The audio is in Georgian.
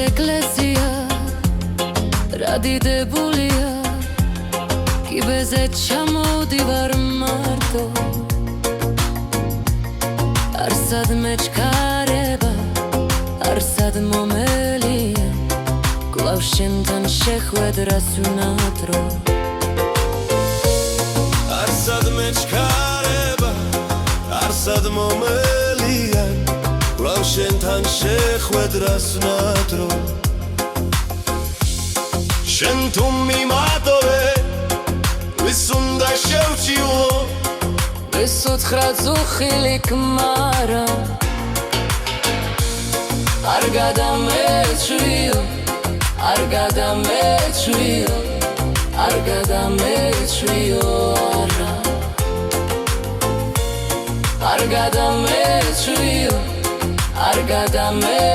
ეკლესია რა დიდებულია კიბეზე ჩამოვდივარ მარტო არსად მეჩქარება არსად მომელია კლავ შენთან შეხვედრას უნათრო არსად მეჩქარება არსად მომელია კლავ შენთან შეხვედრას უნათრო შენ თუ მიმატოვე ვის უნდა შევჭიო ეს 9 ზუხილი ქმარა არ გადამეჩვიო არ გადამეჩვიო არ გადამეჩვიო არ გადამეჩვიო არ გადამეჩვიო